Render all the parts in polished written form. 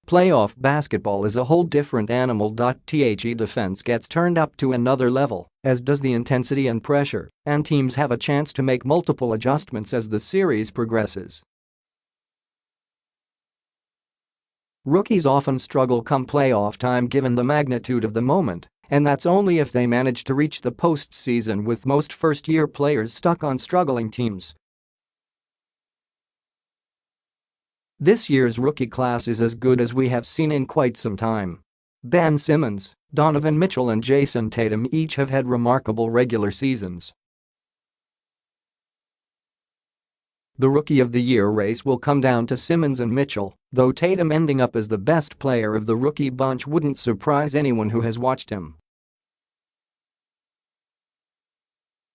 Playoff basketball is a whole different animal. The defense gets turned up to another level, as does the intensity and pressure, and teams have a chance to make multiple adjustments as the series progresses. Rookies often struggle come playoff time given the magnitude of the moment, and that's only if they manage to reach the postseason, with most first-year players stuck on struggling teams. This year's rookie class is as good as we have seen in quite some time. Ben Simmons, Donovan Mitchell and Jayson Tatum each have had remarkable regular seasons. The Rookie of the Year race will come down to Simmons and Mitchell, though Tatum ending up as the best player of the rookie bunch wouldn't surprise anyone who has watched him.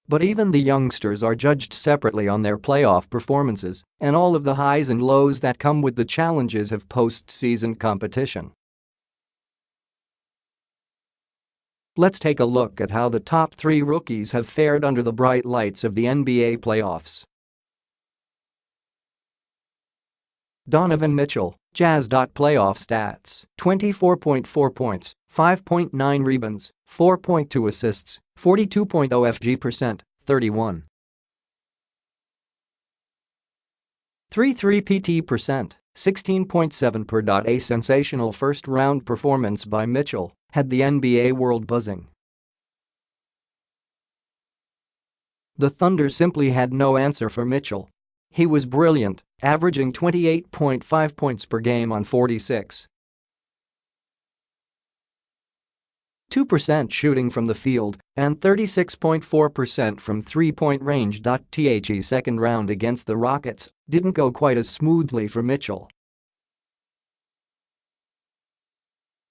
But even the youngsters are judged separately on their playoff performances and all of the highs and lows that come with the challenges of postseason competition. Let's take a look at how the top 3 rookies have fared under the bright lights of the NBA playoffs. Donovan Mitchell, Jazz. Playoff stats: 24.4 points, 5.9 rebounds, 4.2 assists, 42.0 FG%, 31. 3 PT%, 16.7 per. A sensational first-round performance by Mitchell had the NBA world buzzing. The Thunder simply had no answer for Mitchell. He was brilliant, averaging 28.5 points per game on 46.2% shooting from the field and 36.4% from three-point range. The second round against the Rockets didn't go quite as smoothly for Mitchell.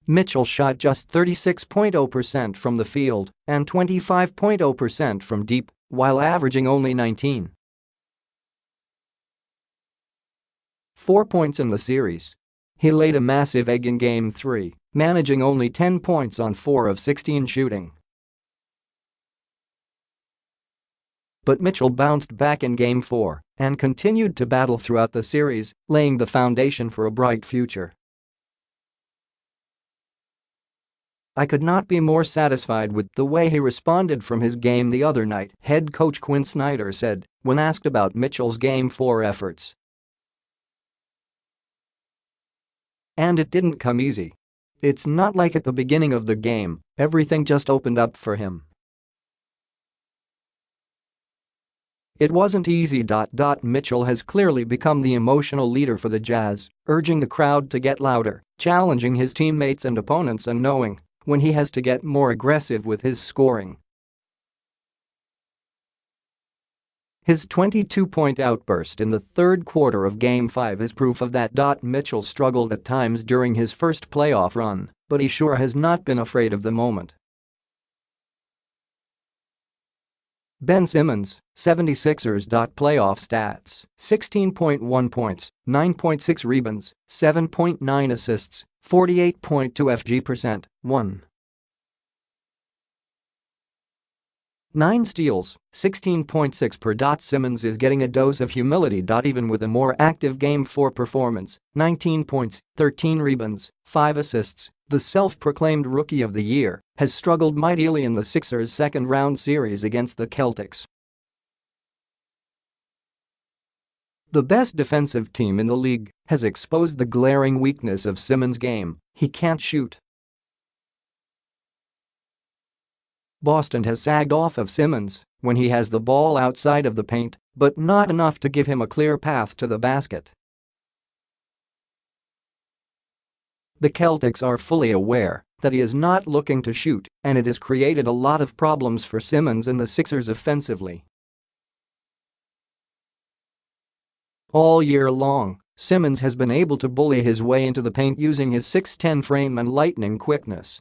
Mitchell shot just 36.0% from the field and 25.0% from deep, while averaging only 19.4 points in the series. He laid a massive egg in Game 3, managing only 10 points on 4 of 16 shooting. But Mitchell bounced back in Game 4 and continued to battle throughout the series, laying the foundation for a bright future. "I could not be more satisfied with the way he responded from his game the other night," head coach Quinn Snyder said when asked about Mitchell's Game 4 efforts. "And it didn't come easy. It's not like at the beginning of the game, everything just opened up for him. It wasn't easy. Mitchell has clearly become the emotional leader for the Jazz, urging the crowd to get louder, challenging his teammates and opponents and knowing when he has to get more aggressive with his scoring. His 22-point outburst in the third quarter of Game 5 is proof of that. Mitchell struggled at times during his first playoff run, but he sure has not been afraid of the moment. Ben Simmons, 76ers. Playoff stats: 16.1 points, 9.6 rebounds, 7.9 assists, 48.2 FG%, 1. 9 steals, 16.6 per. Simmons is getting a dose of humility. Even with a more active Game 4 performance, 19 points, 13 rebounds, 5 assists, the self-proclaimed Rookie of the Year has struggled mightily in the Sixers' second-round series against the Celtics. The best defensive team in the league has exposed the glaring weakness of Simmons' game: he can't shoot. Boston has sagged off of Simmons when he has the ball outside of the paint, but not enough to give him a clear path to the basket. The Celtics are fully aware that he is not looking to shoot, and it has created a lot of problems for Simmons and the Sixers offensively. All year long, Simmons has been able to bully his way into the paint using his 6'10" frame and lightning quickness.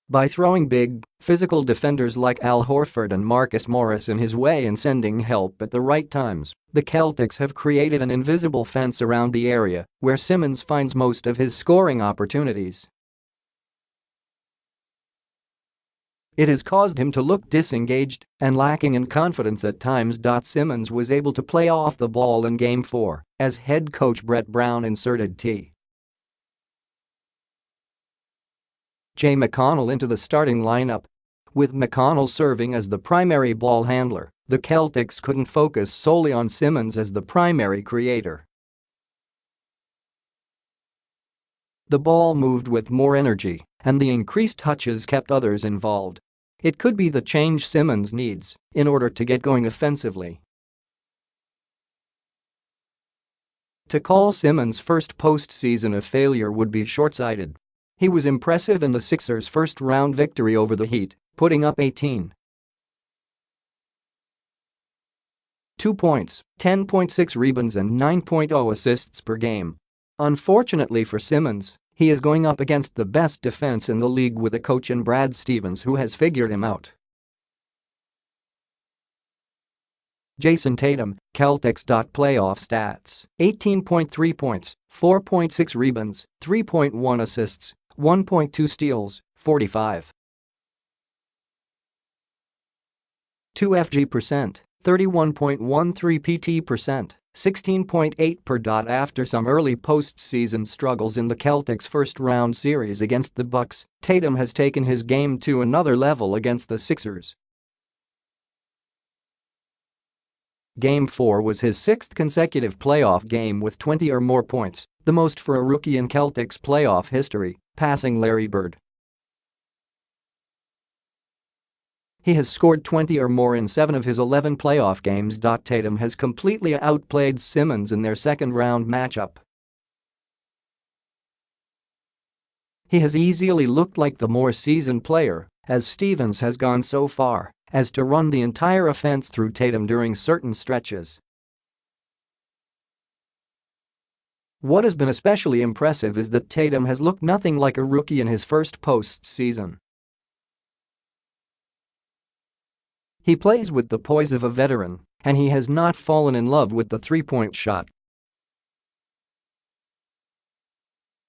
By throwing big, physical defenders like Al Horford and Marcus Morris in his way and sending help at the right times, the Celtics have created an invisible fence around the area where Simmons finds most of his scoring opportunities. It has caused him to look disengaged and lacking in confidence at times. Simmons was able to play off the ball in Game 4 as head coach Brett Brown inserted T. J. McConnell into the starting lineup. With McConnell serving as the primary ball handler, the Celtics couldn't focus solely on Simmons as the primary creator. The ball moved with more energy, and the increased touches kept others involved. It could be the change Simmons needs in order to get going offensively. To call Simmons' first postseason a failure would be short-sighted. He was impressive in the Sixers' first-round victory over the Heat, putting up 18. 2 points, 10.6 rebounds and 9.0 assists per game. Unfortunately for Simmons, he is going up against the best defense in the league with a coach in Brad Stevens who has figured him out. Jayson Tatum, Celtics. Playoff stats: 18.3 points, 4.6 rebounds, 3.1 assists, 1.2 steals, 45. 2 FG%, 31.13 PT%, 16.8 per. After some early postseason struggles in the Celtics' first-round series against the Bucks, Tatum has taken his game to another level against the Sixers. Game 4 was his sixth consecutive playoff game with 20 or more points, the most for a rookie in Celtics playoff history, passing Larry Bird. He has scored 20 or more in 7 of his 11 playoff games. Tatum has completely outplayed Simmons in their second-round matchup. He has easily looked like the more seasoned player, as Stevens has gone so far as to run the entire offense through Tatum during certain stretches. What has been especially impressive is that Tatum has looked nothing like a rookie in his first postseason. He plays with the poise of a veteran, and he has not fallen in love with the three-point shot.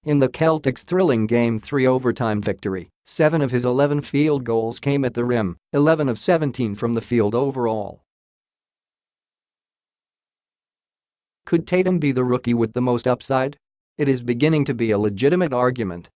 In the Celtics' thrilling Game 3 overtime victory, 7 of his 11 field goals came at the rim, 11 of 17 from the field overall. Could Tatum be the rookie with the most upside? It is beginning to be a legitimate argument